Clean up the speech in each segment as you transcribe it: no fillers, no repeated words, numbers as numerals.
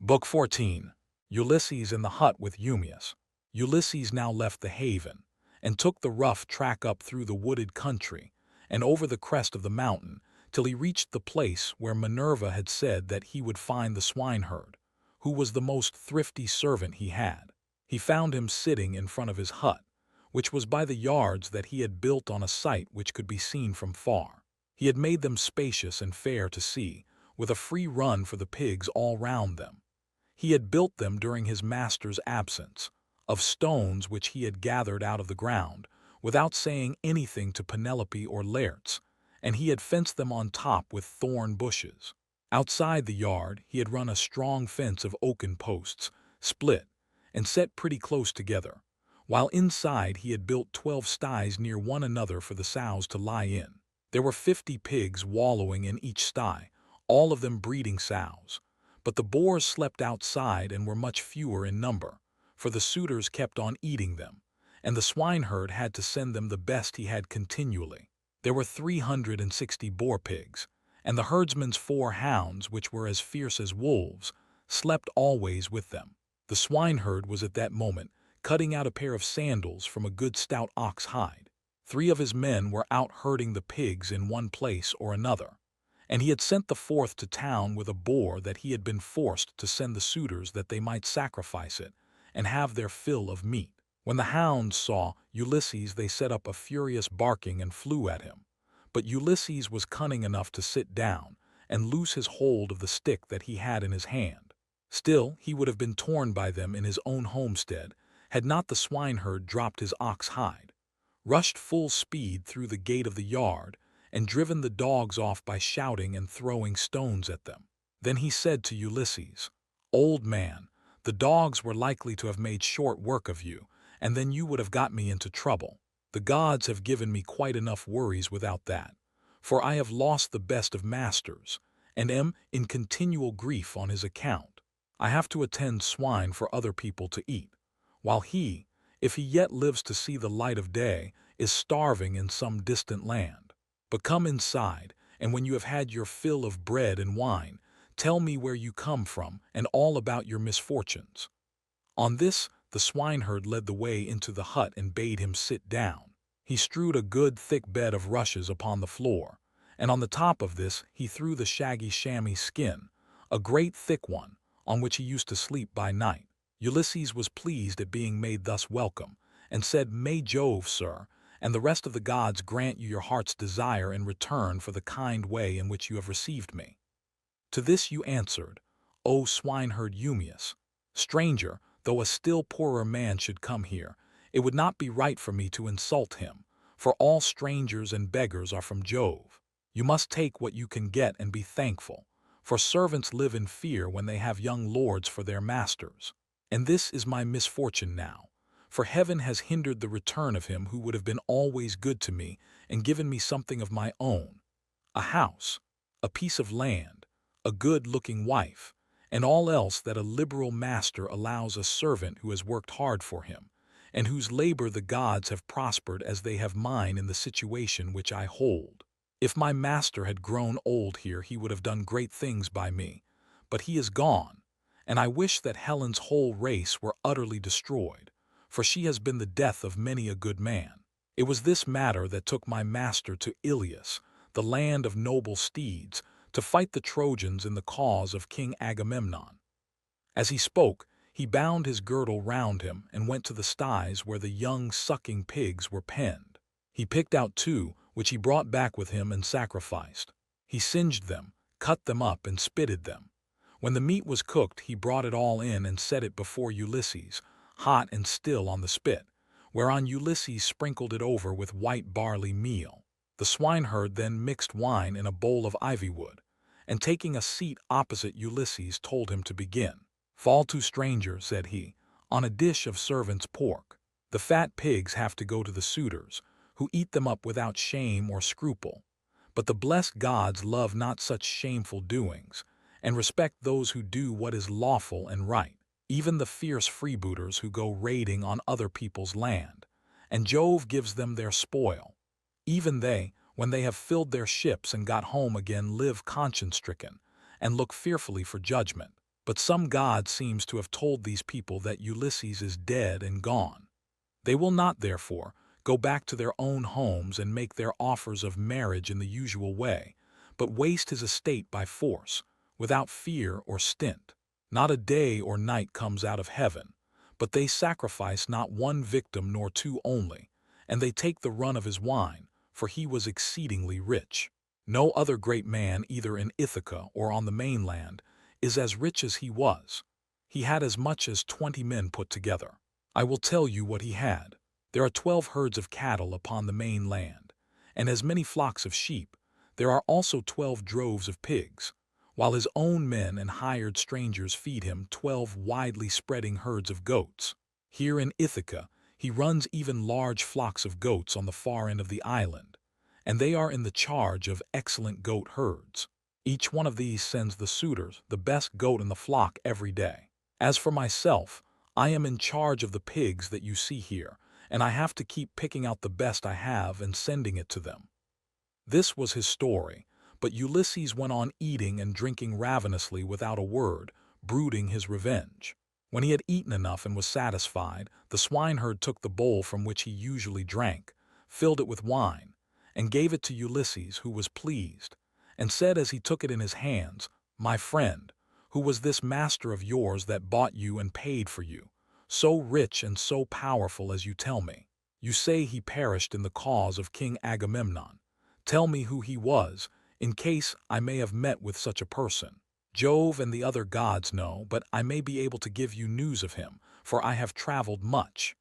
Book 14. Ulysses in the hut with Eumaeus. Ulysses now left the haven, and took the rough track up through the wooded country, and over the crest of the mountain, till he reached the place where Minerva had said that he would find the swineherd, who was the most thrifty servant he had. He found him sitting in front of his hut, which was by the yards that he had built on a site which could be seen from far. He had made them spacious and fair to see, with a free run for the pigs all round them. He had built them during his master's absence, of stones which he had gathered out of the ground, without saying anything to Penelope or Laertes, and he had fenced them on top with thorn bushes. Outside the yard he had run a strong fence of oaken posts, split, and set pretty close together, while inside he had built 12 sties near one another for the sows to lie in. There were 50 pigs wallowing in each sty, all of them breeding sows. But the boars slept outside and were much fewer in number, for the suitors kept on eating them, and the swineherd had to send them the best he had continually. There were 360 boar pigs, and the herdsman's 4 hounds, which were as fierce as wolves, slept always with them. The swineherd was at that moment cutting out a pair of sandals from a good stout ox hide. 3 of his men were out herding the pigs in one place or another, and he had sent the 4th to town with a boar that he had been forced to send the suitors that they might sacrifice it and have their fill of meat. When the hounds saw Ulysses, they set up a furious barking and flew at him. But Ulysses was cunning enough to sit down and loose his hold of the stick that he had in his hand. Still, he would have been torn by them in his own homestead had not the swineherd dropped his ox hide, rushed full speed through the gate of the yard, and driven the dogs off by shouting and throwing stones at them. Then he said to Ulysses, "Old man, the dogs were likely to have made short work of you, and then you would have got me into trouble. The gods have given me quite enough worries without that, for I have lost the best of masters, and am in continual grief on his account. I have to attend swine for other people to eat, while he, if he yet lives to see the light of day, is starving in some distant land. But come inside, and when you have had your fill of bread and wine, tell me where you come from and all about your misfortunes." On this, the swineherd led the way into the hut and bade him sit down. He strewed a good thick bed of rushes upon the floor, and on the top of this he threw the shaggy chamois skin, a great thick one, on which he used to sleep by night. Ulysses was pleased at being made thus welcome, and said, "May Jove, sir, and the rest of the gods grant you your heart's desire in return for the kind way in which you have received me." To this you answered, "O swineherd Eumaeus, stranger, though a still poorer man should come here, it would not be right for me to insult him, for all strangers and beggars are from Jove. You must take what you can get and be thankful, for servants live in fear when they have young lords for their masters. And this is my misfortune now, for heaven has hindered the return of him who would have been always good to me and given me something of my own, a house, a piece of land, a good-looking wife, and all else that a liberal master allows a servant who has worked hard for him, and whose labor the gods have prospered as they have mine in the situation which I hold. If my master had grown old here, he would have done great things by me, but he is gone, and I wish that Helen's whole race were utterly destroyed, for she has been the death of many a good man. It was this matter that took my master to Ilius, the land of noble steeds, to fight the Trojans in the cause of King Agamemnon." As he spoke, he bound his girdle round him and went to the sties where the young sucking pigs were penned. He picked out 2, which he brought back with him and sacrificed. He singed them, cut them up, and spitted them. When the meat was cooked, he brought it all in and set it before Ulysses, hot and still on the spit, whereon Ulysses sprinkled it over with white barley meal. The swineherd then mixed wine in a bowl of ivy wood, and taking a seat opposite Ulysses told him to begin. "Fall to, stranger," said he, "on a dish of servant's pork. The fat pigs have to go to the suitors, who eat them up without shame or scruple. But the blessed gods love not such shameful doings, and respect those who do what is lawful and right, even the fierce freebooters who go raiding on other people's land, and Jove gives them their spoil. Even they, when they have filled their ships and got home again, live conscience-stricken, and look fearfully for judgment. But some god seems to have told these people that Ulysses is dead and gone. They will not, therefore, go back to their own homes and make their offers of marriage in the usual way, but waste his estate by force, without fear or stint. Not a day or night comes out of heaven, but they sacrifice not one victim nor two only, and they take the run of his wine, for he was exceedingly rich. No other great man, either in Ithaca or on the mainland, is as rich as he was. He had as much as 20 men put together. I will tell you what he had. There are 12 herds of cattle upon the main land, and as many flocks of sheep. There are also 12 droves of pigs, while his own men and hired strangers feed him 12 widely spreading herds of goats. Here in Ithaca, he runs even large flocks of goats on the far end of the island, and they are in the charge of excellent goat herds. Each one of these sends the suitors the best goat in the flock every day. As for myself, I am in charge of the pigs that you see here, and I have to keep picking out the best I have and sending it to them." This was his story, but Ulysses went on eating and drinking ravenously without a word, brooding his revenge. When he had eaten enough and was satisfied, the swineherd took the bowl from which he usually drank, filled it with wine, and gave it to Ulysses, who was pleased, and said as he took it in his hands, "My friend, who was this master of yours that bought you and paid for you, so rich and so powerful as you tell me? You say he perished in the cause of King Agamemnon. Tell me who he was, in case I may have met with such a person. Jove and the other gods know, but I may be able to give you news of him, for I have traveled much."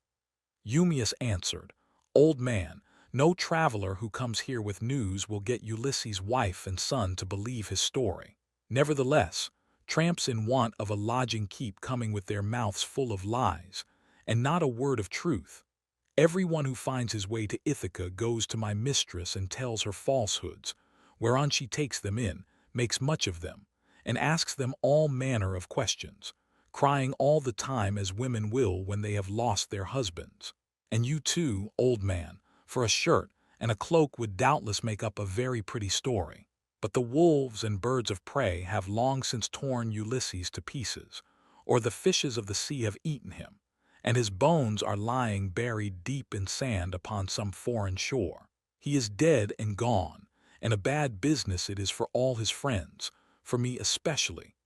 Eumaeus answered, "Old man, no traveler who comes here with news will get Ulysses' wife and son to believe his story. Nevertheless, tramps in want of a lodging keep coming with their mouths full of lies, and not a word of truth. Everyone who finds his way to Ithaca goes to my mistress and tells her falsehoods, whereon she takes them in, makes much of them, and asks them all manner of questions, crying all the time as women will when they have lost their husbands. And you too, old man, for a shirt and a cloak would doubtless make up a very pretty story. But the wolves and birds of prey have long since torn Ulysses to pieces, or the fishes of the sea have eaten him, and his bones are lying buried deep in sand upon some foreign shore. He is dead and gone, and a bad business it is for all his friends, for me especially.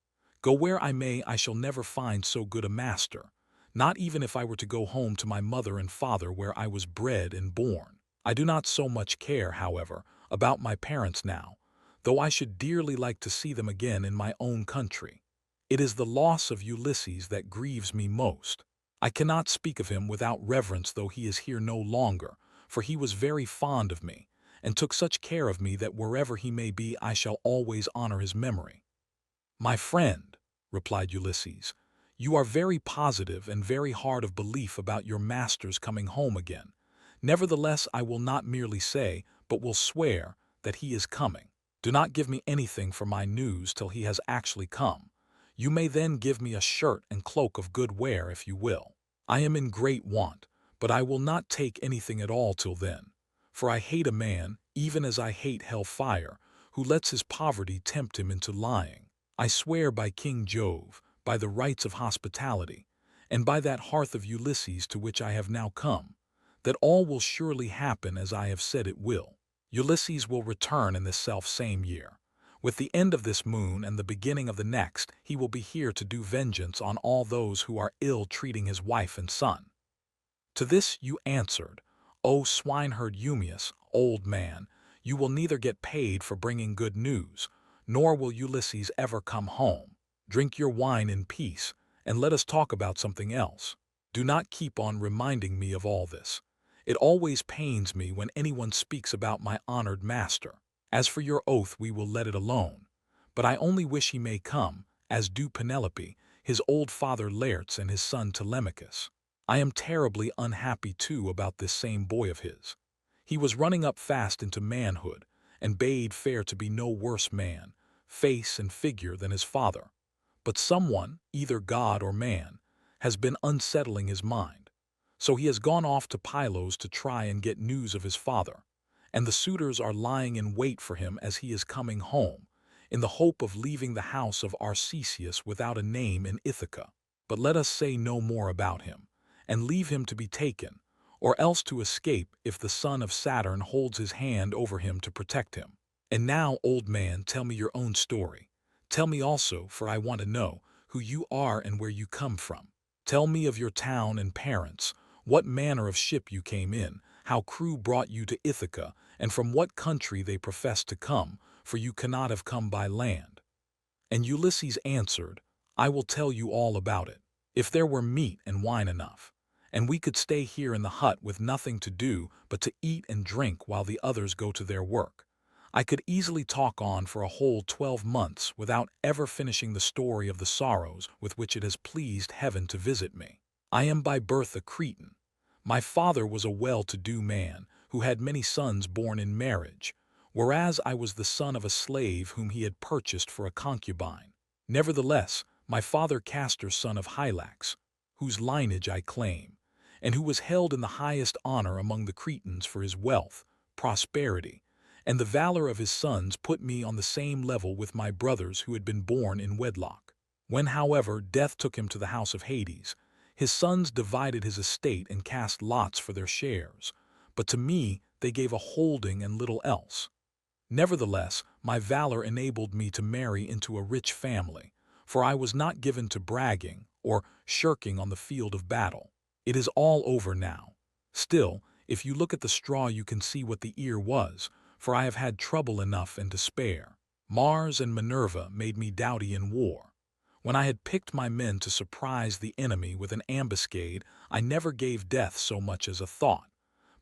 Go where I may, I shall never find so good a master, not even if I were to go home to my mother and father where I was bred and born. I do not so much care, however, about my parents now, though I should dearly like to see them again in my own country. It is the loss of Ulysses that grieves me most. I cannot speak of him without reverence, though he is here no longer, for he was very fond of me, and took such care of me that wherever he may be I shall always honor his memory." "My friend," replied Ulysses, "you are very positive and very hard of belief about your master's coming home again. Nevertheless, I will not merely say, but will swear, that he is coming. Do not give me anything for my news till he has actually come. You may then give me a shirt and cloak of good wear if you will. I am in great want, but I will not take anything at all till then. For I hate a man, even as I hate hell-fire, who lets his poverty tempt him into lying. I swear by King Jove, by the rights of hospitality, and by that hearth of Ulysses to which I have now come, that all will surely happen as I have said it will. Ulysses will return in this self-same year. With the end of this moon and the beginning of the next, he will be here to do vengeance on all those who are ill-treating his wife and son." To this you answered, "O swineherd Eumaeus, old man, you will neither get paid for bringing good news, nor will Ulysses ever come home. Drink your wine in peace, and let us talk about something else. Do not keep on reminding me of all this. It always pains me when anyone speaks about my honored master. As for your oath, we will let it alone. But I only wish he may come, as do Penelope, his old father Laertes, and his son Telemachus. I am terribly unhappy too about this same boy of his. He was running up fast into manhood, and bade fair to be no worse man, face and figure, than his father. But someone, either God or man, has been unsettling his mind. So he has gone off to Pylos to try and get news of his father, and the suitors are lying in wait for him as he is coming home, in the hope of leaving the house of Odysseus without a name in Ithaca. But let us say no more about him, and leave him to be taken, or else to escape if the son of Saturn holds his hand over him to protect him. And now, old man, tell me your own story. Tell me also, for I want to know, who you are and where you come from. Tell me of your town and parents, what manner of ship you came in, how crew brought you to Ithaca, and from what country they professed to come, for you cannot have come by land. And Ulysses answered, I will tell you all about it, if there were meat and wine enough, and we could stay here in the hut with nothing to do but to eat and drink while the others go to their work. I could easily talk on for a whole 12 months without ever finishing the story of the sorrows with which it has pleased heaven to visit me. I am by birth a Cretan. My father was a well-to-do man who had many sons born in marriage, whereas I was the son of a slave whom he had purchased for a concubine. Nevertheless, my father Castor, son of Hylax, whose lineage I claim, and who was held in the highest honor among the Cretans for his wealth, prosperity, and the valor of his sons, put me on the same level with my brothers who had been born in wedlock. When, however, death took him to the house of Hades, his sons divided his estate and cast lots for their shares, but to me they gave a holding and little else. Nevertheless, my valor enabled me to marry into a rich family, for I was not given to bragging or shirking on the field of battle. It is all over now. Still, if you look at the straw you can see what the ear was, for I have had trouble enough and to spare. Mars and Minerva made me doughty in war. When I had picked my men to surprise the enemy with an ambuscade, I never gave death so much as a thought,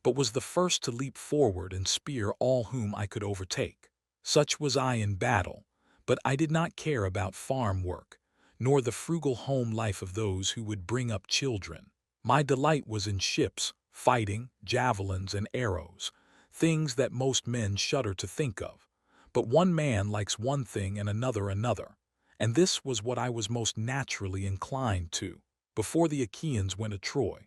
but was the first to leap forward and spear all whom I could overtake. Such was I in battle, but I did not care about farm work, nor the frugal home life of those who would bring up children. My delight was in ships, fighting, javelins, and arrows, things that most men shudder to think of. But one man likes one thing and another, and this was what I was most naturally inclined to. Before the Achaeans went to Troy,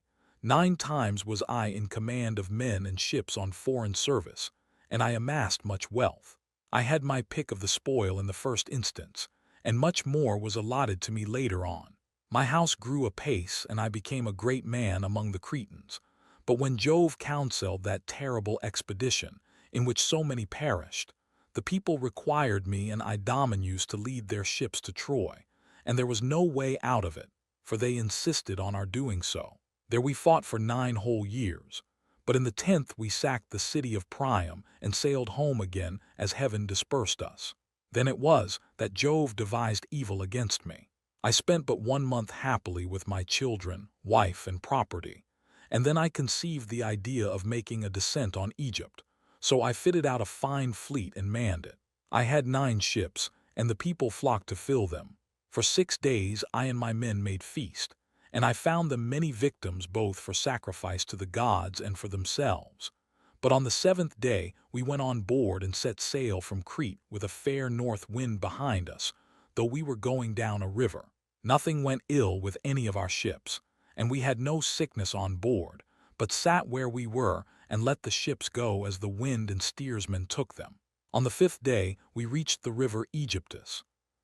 9 times was I in command of men and ships on foreign service, and I amassed much wealth. I had my pick of the spoil in the first instance, and much more was allotted to me later on. My house grew apace, and I became a great man among the Cretans. But when Jove counseled that terrible expedition, in which so many perished, the people required me and Idomeneus to lead their ships to Troy, and there was no way out of it, for they insisted on our doing so. There we fought for 9 whole years, but in the 10th we sacked the city of Priam and sailed home again as heaven dispersed us. Then it was that Jove devised evil against me. I spent but 1 month happily with my children, wife, and property, and then I conceived the idea of making a descent on Egypt, so I fitted out a fine fleet and manned it. I had 9 ships, and the people flocked to fill them. For 6 days I and my men made feast, and I found them many victims both for sacrifice to the gods and for themselves. But on the 7th day we went on board and set sail from Crete with a fair north wind behind us, though we were going down a river. Nothing went ill with any of our ships, and we had no sickness on board, but sat where we were and let the ships go as the wind and steersmen took them. On the 5th day we reached the river Aegyptus.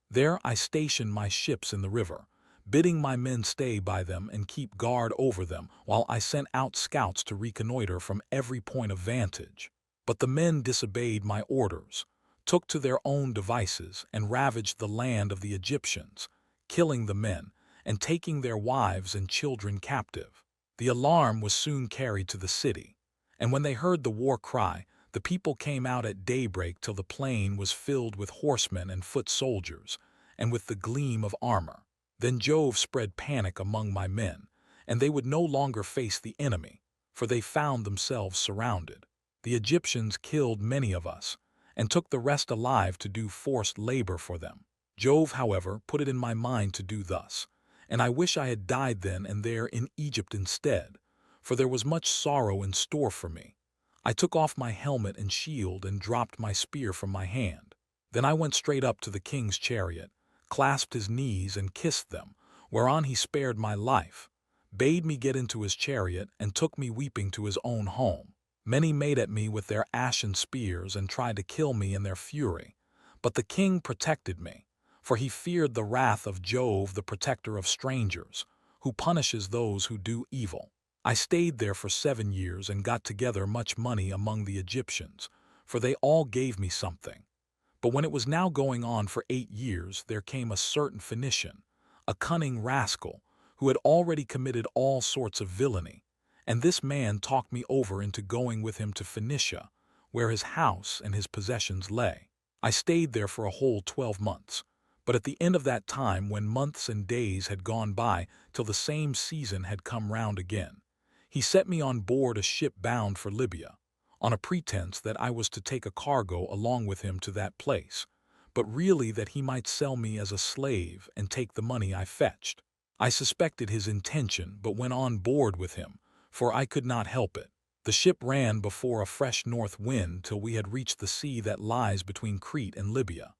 There I stationed my ships in the river, bidding my men stay by them and keep guard over them while I sent out scouts to reconnoiter from every point of vantage. But the men disobeyed my orders, took to their own devices, and ravaged the land of the Egyptians, killing the men and taking their wives and children captive. The alarm was soon carried to the city, and when they heard the war cry, the people came out at daybreak till the plain was filled with horsemen and foot soldiers, and with the gleam of armor. Then Jove spread panic among my men, and they would no longer face the enemy, for they found themselves surrounded. The Egyptians killed many of us, and took the rest alive to do forced labor for them. Jove, however, put it in my mind to do thus, and I wish I had died then and there in Egypt instead, for there was much sorrow in store for me. I took off my helmet and shield and dropped my spear from my hand. Then I went straight up to the king's chariot, clasped his knees and kissed them, whereon he spared my life, bade me get into his chariot, and took me weeping to his own home. Many made at me with their ashen spears and tried to kill me in their fury, But the king protected me, for he feared the wrath of Jove, the protector of strangers, who punishes those who do evil. I stayed there for 7 years and got together much money among the Egyptians, for they all gave me something. But when it was now going on for 8 years, there came a certain Phoenician, a cunning rascal, who had already committed all sorts of villainy, and this man talked me over into going with him to Phoenicia, where his house and his possessions lay. I stayed there for a whole 12 months, but at the end of that time, when months and days had gone by till the same season had come round again, he set me on board a ship bound for Libya, on a pretense that I was to take a cargo along with him to that place, but really that he might sell me as a slave and take the money I fetched. I suspected his intention, but went on board with him, for I could not help it. The ship ran before a fresh north wind till we had reached the sea that lies between Crete and Libya.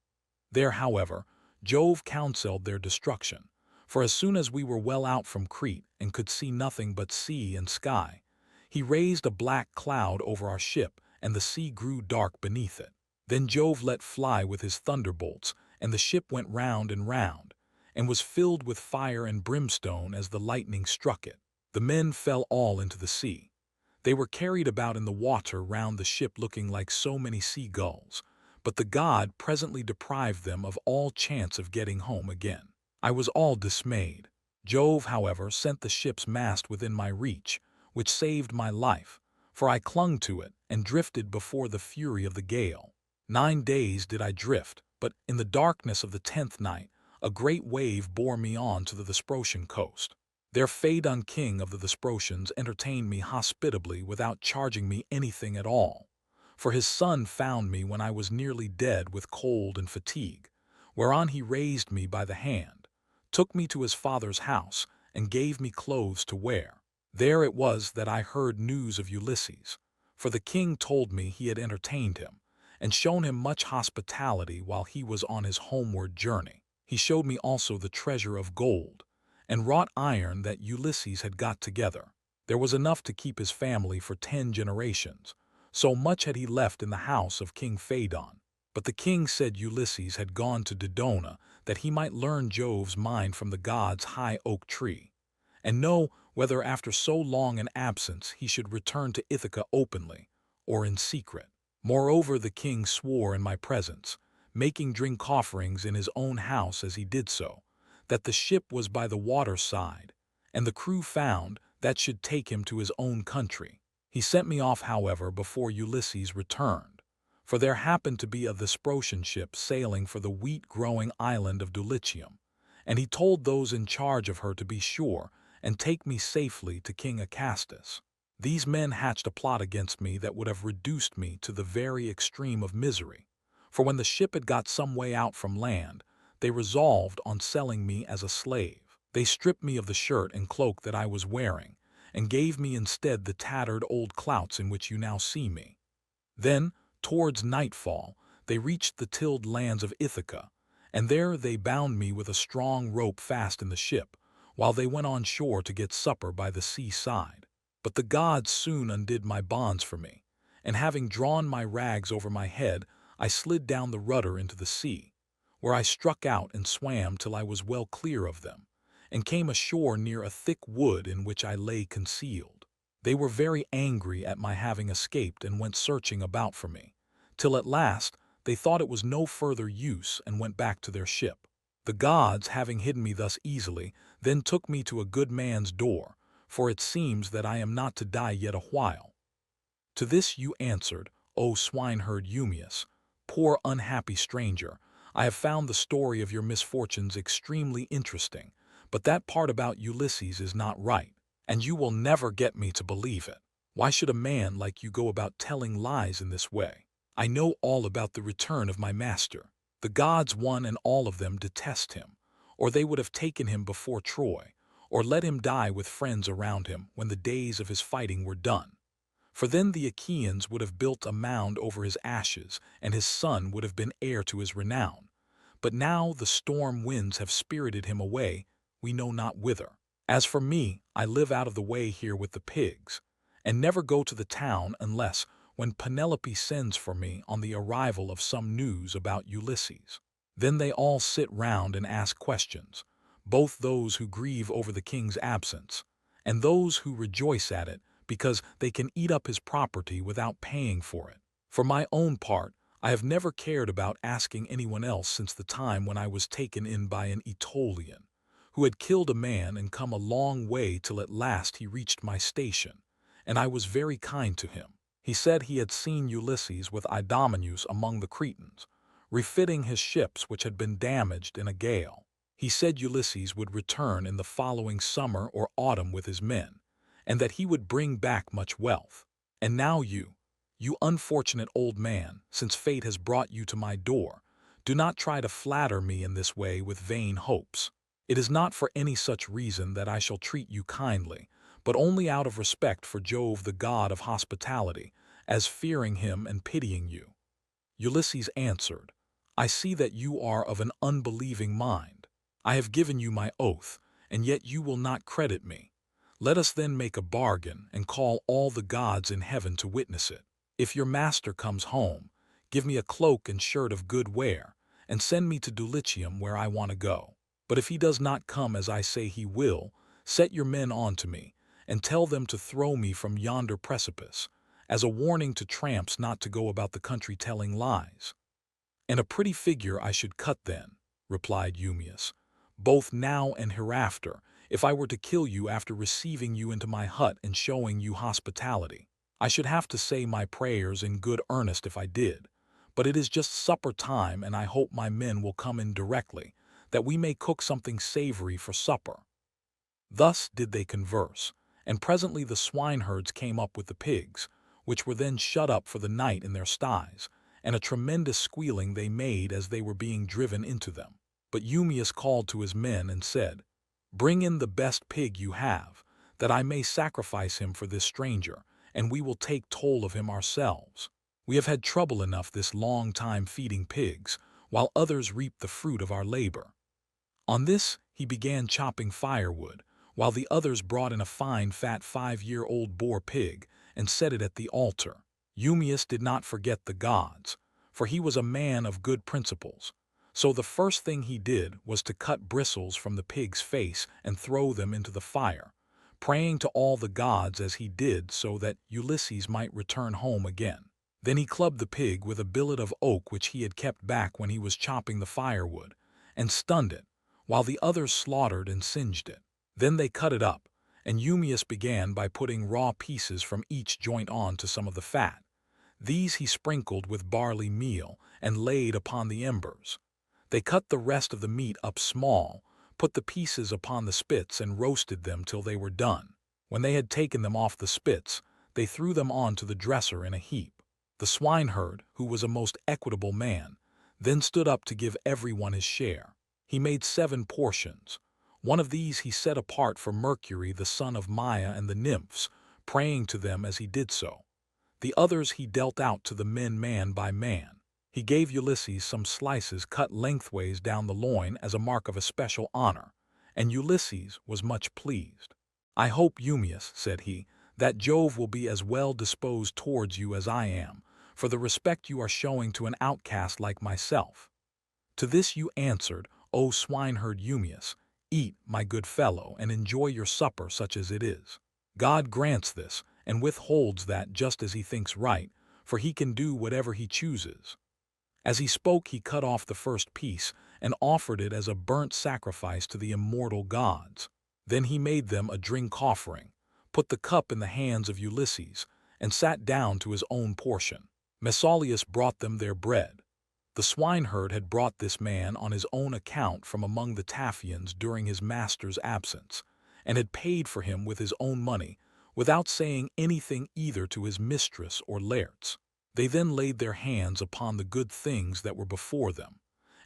There, however, Jove counselled their destruction, for as soon as we were well out from Crete and could see nothing but sea and sky, he raised a black cloud over our ship, and the sea grew dark beneath it. Then Jove let fly with his thunderbolts, and the ship went round and round, and was filled with fire and brimstone as the lightning struck it. The men fell all into the sea. They were carried about in the water round the ship looking like so many sea-gulls, but the god presently deprived them of all chance of getting home again. I was all dismayed. Jove, however, sent the ship's mast within my reach, which saved my life, for I clung to it and drifted before the fury of the gale. 9 days did I drift, but in the darkness of the 10th night, a great wave bore me on to the Thesprotian coast. Their Phaedon, king of the Thesprotians, entertained me hospitably without charging me anything at all, for his son found me when I was nearly dead with cold and fatigue, whereon he raised me by the hand, took me to his father's house, and gave me clothes to wear. There it was that I heard news of Ulysses, for the king told me he had entertained him, and shown him much hospitality while he was on his homeward journey. He showed me also the treasure of gold and wrought iron that Ulysses had got together. There was enough to keep his family for 10 generations, so much had he left in the house of King Phaedon. But the king said Ulysses had gone to Dodona, that he might learn Jove's mind from the god's high oak tree, and know whether after so long an absence he should return to Ithaca openly or in secret. Moreover, the king swore in my presence, making drink offerings in his own house as he did so, that the ship was by the water side, and the crew found that should take him to his own country. He sent me off, however, before Ulysses returned, for there happened to be a Thesprotian ship sailing for the wheat-growing island of Dulichium, and he told those in charge of her to be sure and take me safely to King Acastus. These men hatched a plot against me that would have reduced me to the very extreme of misery, for when the ship had got some way out from land, they resolved on selling me as a slave. They stripped me of the shirt and cloak that I was wearing, and gave me instead the tattered old clouts in which you now see me. Then, towards nightfall, they reached the tilled lands of Ithaca, and there they bound me with a strong rope fast in the ship, while they went on shore to get supper by the seaside. But the gods soon undid my bonds for me, and having drawn my rags over my head, I slid down the rudder into the sea, where I struck out and swam till I was well clear of them, and came ashore near a thick wood in which I lay concealed. They were very angry at my having escaped and went searching about for me, till at last they thought it was no further use and went back to their ship. The gods, having hidden me thus easily, then took me to a good man's door, for it seems that I am not to die yet a while. To this you answered, O swineherd Eumaeus, poor unhappy stranger, I have found the story of your misfortunes extremely interesting, but that part about Ulysses is not right, and you will never get me to believe it. Why should a man like you go about telling lies in this way? I know all about the return of my master. The gods, one and all of them, detest him, or they would have taken him before Troy, or let him die with friends around him when the days of his fighting were done. For then the Achaeans would have built a mound over his ashes, and his son would have been heir to his renown. But now the storm winds have spirited him away, we know not whither. As for me, I live out of the way here with the pigs, and never go to the town unless, when Penelope sends for me on the arrival of some news about Ulysses. Then they all sit round and ask questions, both those who grieve over the king's absence, and those who rejoice at it because they can eat up his property without paying for it. For my own part, I have never cared about asking anyone else since the time when I was taken in by an Aetolian, who had killed a man and come a long way till at last he reached my station, and I was very kind to him. He said he had seen Ulysses with Idomeneus among the Cretans, refitting his ships which had been damaged in a gale. He said Ulysses would return in the following summer or autumn with his men, and that he would bring back much wealth. And now you unfortunate old man, since fate has brought you to my door, do not try to flatter me in this way with vain hopes. It is not for any such reason that I shall treat you kindly, but only out of respect for Jove the god of hospitality, as fearing him and pitying you. Ulysses answered, I see that you are of an unbelieving mind. I have given you my oath, and yet you will not credit me. Let us then make a bargain and call all the gods in heaven to witness it. If your master comes home, give me a cloak and shirt of good wear, and send me to Dulichium where I want to go. But if he does not come as I say he will, set your men on to me, and tell them to throw me from yonder precipice, as a warning to tramps not to go about the country telling lies. And a pretty figure I should cut then, replied Eumaeus, both now and hereafter, if I were to kill you after receiving you into my hut and showing you hospitality. I should have to say my prayers in good earnest if I did, but it is just supper time, and I hope my men will come in directly, that we may cook something savory for supper. Thus did they converse, and presently the swineherds came up with the pigs, which were then shut up for the night in their sties, and a tremendous squealing they made as they were being driven into them. But Eumaeus called to his men and said, Bring in the best pig you have, that I may sacrifice him for this stranger, and we will take toll of him ourselves. We have had trouble enough this long time feeding pigs, while others reap the fruit of our labor. On this he began chopping firewood, while the others brought in a fine fat 5-year-old boar pig and set it at the altar. Eumaeus did not forget the gods, for he was a man of good principles. So the first thing he did was to cut bristles from the pig's face and throw them into the fire, praying to all the gods as he did so that Ulysses might return home again. Then he clubbed the pig with a billet of oak which he had kept back when he was chopping the firewood, and stunned it, while the others slaughtered and singed it. Then they cut it up, and Eumaeus began by putting raw pieces from each joint on to some of the fat. These he sprinkled with barley meal and laid upon the embers. They cut the rest of the meat up small, put the pieces upon the spits and roasted them till they were done. When they had taken them off the spits, they threw them on to the dresser in a heap. The swineherd, who was a most equitable man, then stood up to give everyone his share. He made 7 portions. One of these he set apart for Mercury the son of Maia and the nymphs, praying to them as he did so. The others he dealt out to the men man by man. He gave Ulysses some slices cut lengthways down the loin as a mark of especial honor, and Ulysses was much pleased. I hope, Eumaeus, said he, that Jove will be as well disposed towards you as I am, for the respect you are showing to an outcast like myself. To this you answered, O swineherd Eumaeus, eat, my good fellow, and enjoy your supper such as it is. God grants this, and withholds that just as he thinks right, for he can do whatever he chooses. As he spoke he cut off the first piece, and offered it as a burnt sacrifice to the immortal gods. Then he made them a drink offering, put the cup in the hands of Ulysses, and sat down to his own portion. Mesaulius brought them their bread. The swineherd had brought this man on his own account from among the Taphians during his master's absence, and had paid for him with his own money, without saying anything either to his mistress or Laertes. They then laid their hands upon the good things that were before them,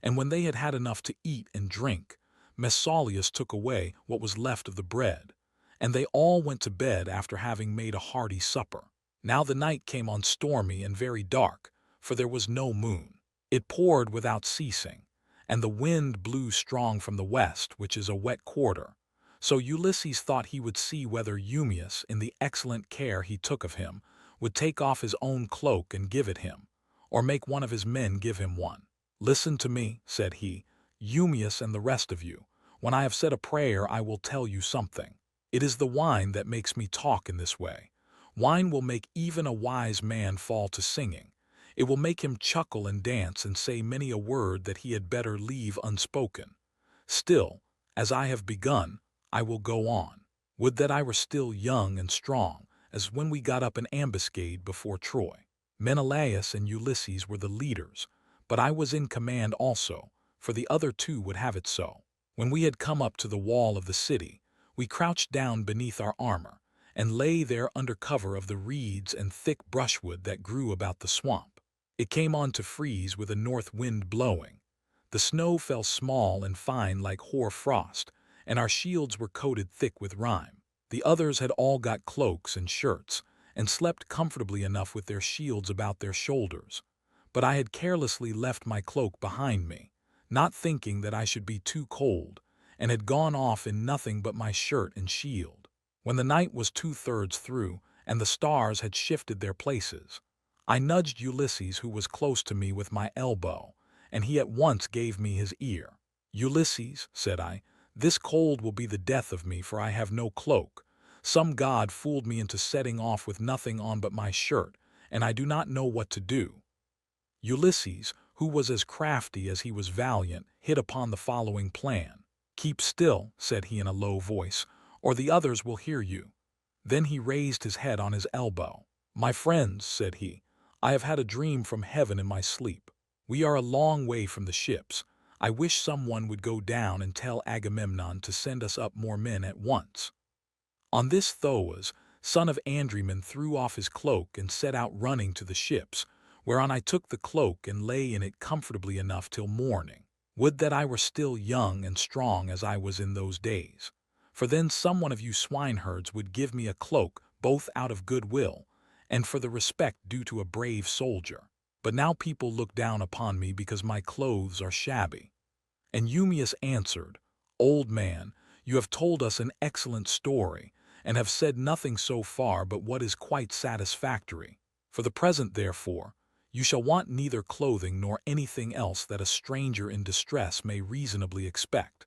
and when they had had enough to eat and drink, Mesaulius took away what was left of the bread, and they all went to bed after having made a hearty supper. Now the night came on stormy and very dark, for there was no moon. It poured without ceasing, and the wind blew strong from the west, which is a wet quarter. So Ulysses thought he would see whether Eumaeus, in the excellent care he took of him, would take off his own cloak and give it him, or make one of his men give him one. "Listen to me," said he, "Eumaeus and the rest of you. When I have said a prayer, I will tell you something. It is the wine that makes me talk in this way. Wine will make even a wise man fall to singing. It will make him chuckle and dance and say many a word that he had better leave unspoken. Still, as I have begun, I will go on. Would that I were still young and strong, as when we got up an ambuscade before Troy. Menelaus and Ulysses were the leaders, but I was in command also, for the other two would have it so. When we had come up to the wall of the city, we crouched down beneath our armor, and lay there under cover of the reeds and thick brushwood that grew about the swamp. It came on to freeze with a north wind blowing. The snow fell small and fine like hoar frost, and our shields were coated thick with rime. The others had all got cloaks and shirts, and slept comfortably enough with their shields about their shoulders. But I had carelessly left my cloak behind me, not thinking that I should be too cold, and had gone off in nothing but my shirt and shield. When the night was 2/3 through, and the stars had shifted their places, I nudged Ulysses, who was close to me, with my elbow, and he at once gave me his ear. "Ulysses," said I, "this cold will be the death of me, for I have no cloak. Some god fooled me into setting off with nothing on but my shirt, and I do not know what to do." Ulysses, who was as crafty as he was valiant, hit upon the following plan. "Keep still," said he in a low voice, "or the others will hear you." Then he raised his head on his elbow. "My friends," said he, "I have had a dream from heaven in my sleep. We are a long way from the ships. I wish someone would go down and tell Agamemnon to send us up more men at once." On this Thoas, son of Andremon, threw off his cloak and set out running to the ships, whereon I took the cloak and lay in it comfortably enough till morning. Would that I were still young and strong as I was in those days, for then some one of you swineherds would give me a cloak, both out of good will and for the respect due to a brave soldier. But now people look down upon me because my clothes are shabby." And Eumaeus answered, "Old man, you have told us an excellent story, and have said nothing so far but what is quite satisfactory. For the present, therefore, you shall want neither clothing nor anything else that a stranger in distress may reasonably expect.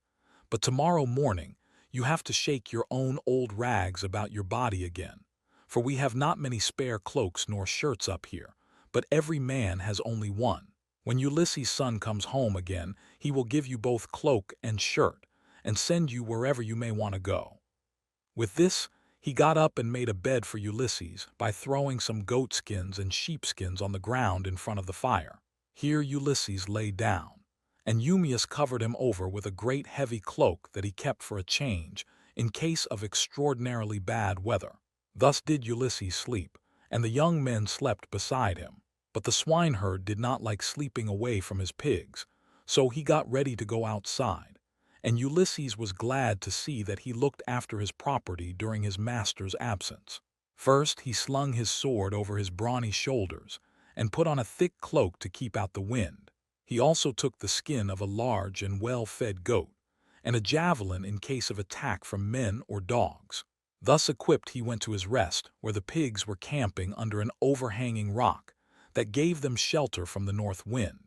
But tomorrow morning you have to shake your own old rags about your body again, for we have not many spare cloaks nor shirts up here, but every man has only one. When Ulysses' son comes home again, he will give you both cloak and shirt, and send you wherever you may want to go." With this, he got up and made a bed for Ulysses by throwing some goatskins and sheepskins on the ground in front of the fire. Here Ulysses lay down, and Eumaeus covered him over with a great heavy cloak that he kept for a change in case of extraordinarily bad weather. Thus did Ulysses sleep, and the young men slept beside him. But the swineherd did not like sleeping away from his pigs, so he got ready to go outside, and Ulysses was glad to see that he looked after his property during his master's absence. First he slung his sword over his brawny shoulders, and put on a thick cloak to keep out the wind. He also took the skin of a large and well-fed goat, and a javelin in case of attack from men or dogs. Thus equipped he went to his rest, where the pigs were camping under an overhanging rock that gave them shelter from the north wind.